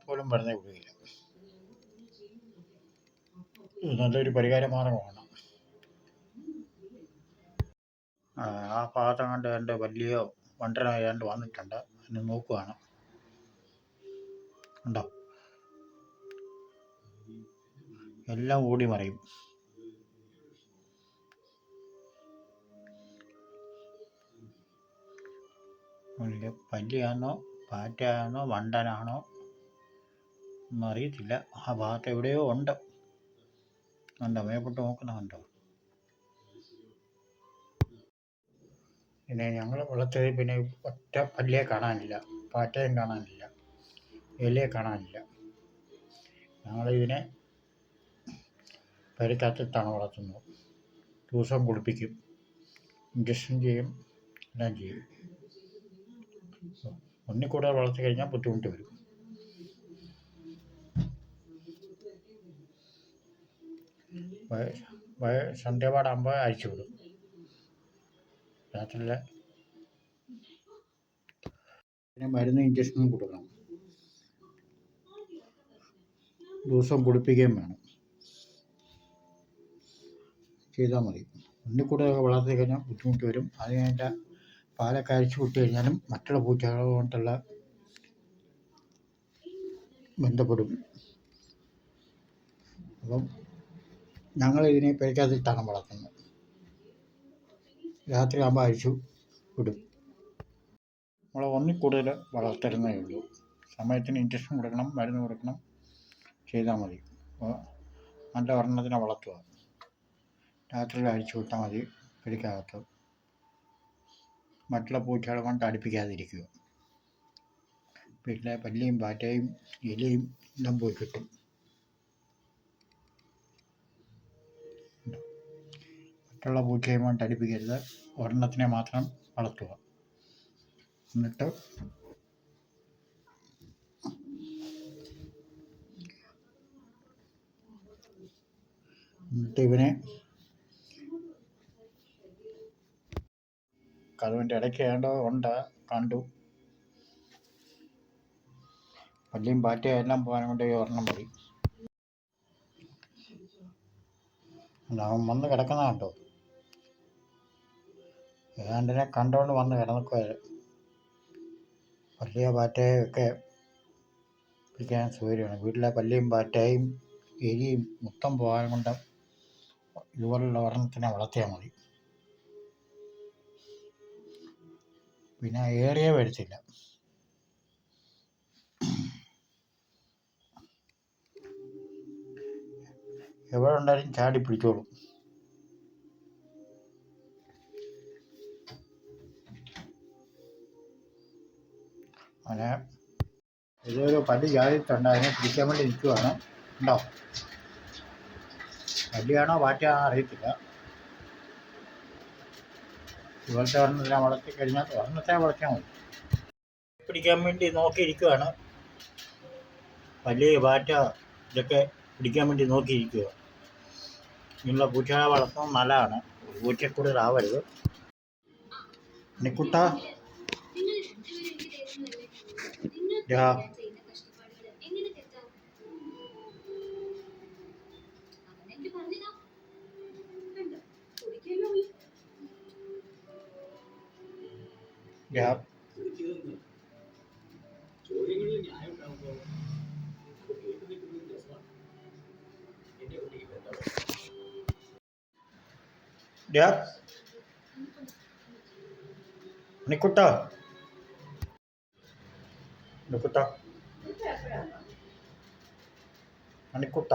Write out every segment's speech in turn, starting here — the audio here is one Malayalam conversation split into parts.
പോലും വെറുതെ വിടുകയില്ല. ഇത് നല്ലൊരു പരിഹാര മാർഗമാണ്. ആ ഭാഗത്ത് കണ്ട് എൻ്റെ വലിയ വണ്ടന ഏതാണ്ട് വന്നിട്ടുണ്ട്. അതിന് നോക്കുകയാണ്. ഉണ്ടോ, എല്ലാം ഓടി മറിയും. പല്ലിയാണോ പാറ്റയാണോ വണ്ടനാണോ എന്നറിയത്തില്ല. ആ ഭാഗത്ത് എവിടെയോ ഉണ്ട്. കണ്ടോ, മേപ്പോട്ട് നോക്കുന്നുണ്ടോ? പിന്നെ ഞങ്ങൾ വളർത്തിയത് പിന്നെ ഒറ്റ പല്ലിയെ കാണാനില്ല, പാറ്റയും കാണാനില്ല, എലിയെ കാണാനില്ല. ഞങ്ങളിതിനെ പരിക്കകത്തിട്ടാണ് വളർത്തുന്നത്. ദിവസവും കുളിപ്പിക്കും, ഇഞ്ചക്ഷൻ ചെയ്യും, എല്ലാം ചെയ്യും. ഒന്നിൽ കൂടുതൽ വളർത്തി കഴിഞ്ഞാൽ ബുദ്ധിമുട്ട് വരും. സന്ധ്യപാടാകുമ്പോൾ അഴിച്ചു വിടും. രാത്രിയിലെ പിന്നെ മരുന്ന് ഇഞ്ചക്ഷനും കൊടുക്കണം. ദിവസവും കുളിപ്പിക്കുകയും വേണം. ചെയ്താൽ മതി. ഒന്നിൽ കൂടുതൽ വളർത്തി കഴിഞ്ഞാൽ ബുദ്ധിമുട്ട് വരും. അത് കഴിഞ്ഞിട്ട് പാലൊക്കെ അഴിച്ചു വിട്ട് കഴിഞ്ഞാലും മറ്റുള്ള പൂച്ചകളുമായിട്ടുള്ള ബന്ധപ്പെടും. അപ്പം ഞങ്ങളിതിനെ പെരയ്ക്കകത്തിട്ടാണ് വളർത്തുന്നത്. രാത്രി ആകുമ്പോൾ അഴിച്ചു വിടും. നമ്മൾ ഒന്നിൽ കൂടുതൽ വളർത്തരുന്നേ ഉള്ളൂ. സമയത്തിന് ഇഞ്ചക്ഷൻ കൊടുക്കണം, മരുന്ന് കൊടുക്കണം, ചെയ്താൽ മതി. അപ്പോൾ നല്ല ഒരെണ്ണത്തിനെ വളർത്തുക. രാത്രിയിൽ അഴിച്ചു വിട്ടാൽ മതി പെരയ്ക്കകത്ത്. മറ്റുള്ള പൂച്ചകളെ കൊണ്ട് അടുപ്പിക്കാതിരിക്കുക. വീട്ടിലെ പല്ലിയും പാറ്റയും എലിയും എല്ലാം പോയി കിട്ടും. മറ്റുള്ള പൂച്ചയും കൊണ്ട് അടുപ്പിക്കരുത്. ഒരെണ്ണത്തിനെ മാത്രം വളർത്തുക. എന്നിട്ട് ഇവനെ കതവിൻ്റെ ഇടയ്ക്ക് ഏണ്ടോ ഉണ്ട്, കണ്ടു. പല്ലിയും പാറ്റയും എല്ലാം പോകാൻ കൊണ്ട് ഒരെണ്ണം മതി. അവൻ വന്ന് കിടക്കുന്ന കണ്ടോ? ഏതാണ്ടിനെ കണ്ടുകൊണ്ട് വന്ന് കിടക്കുക. പല്ലിയോ പാറ്റയോ ഒക്കെ പിടിക്കാൻ സൗകര്യമാണ്. വീട്ടിലെ പല്ലിയും പാറ്റയും എലിയും മൊത്തം പോകാൻ കൊണ്ട് ഇതുപോലുള്ള ഒരെണ്ണത്തിനെ വളർത്തിയാൽ മതി. പിന്നെ ഏറിയ വരത്തില്ല. എവിടെ ഉണ്ടായാലും ചാടി പിടിച്ചോളും. അങ്ങനെ ഇതൊരു പല്ലി ജാതിട്ടുണ്ട്. അതിനെ പിടിക്കാൻ വേണ്ടി നിൽക്കുവാണ്. ഉണ്ടോ, പല്ലിയാണോ പാറ്റയാണോ അറിയത്തില്ല. ഇതുപോലത്തെ ഒരെണ്ണത്തിനെ വളർത്തി കഴിഞ്ഞാൽ ഒരെണ്ണത്തെ വളർത്തിയാൽ മതി. പിടിക്കാൻ വേണ്ടി നോക്കിയിരിക്കുകയാണ്. പല്ലി പാറ്റ ഇതൊക്കെ പിടിക്കാൻ വേണ്ടി നോക്കിയിരിക്കുക. ഇങ്ങനെയുള്ള പൂച്ചകളെ വളർത്തുന്നത് നല്ലതാണ്. പൂച്ചക്കൂടുതൽ ആവരുത്. നിക്കുട്ട നിക്കുട്ട നിക്കുട്ട മണിക്കുട്ട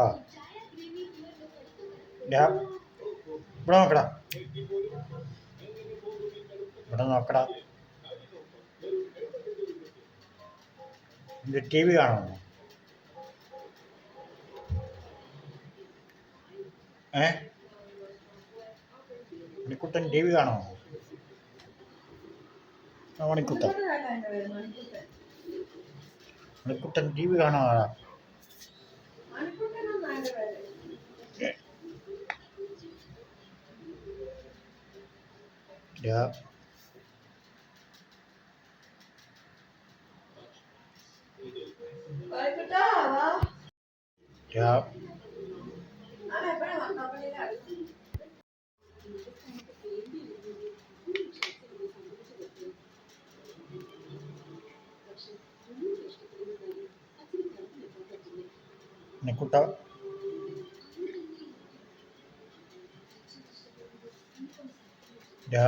ഇവിടെ നോക്കടാ, ഇവിടെ നോക്കടാ. ഇത് ടി വി കാണുമോ? മണിക്കുട്ടൻ ടി വി കാണുമോ? മണിക്കുട്ടൻ മണിക്കുട്ടൻ ടി വി കാണുമോ? രാ നിക്കുട്ട രാ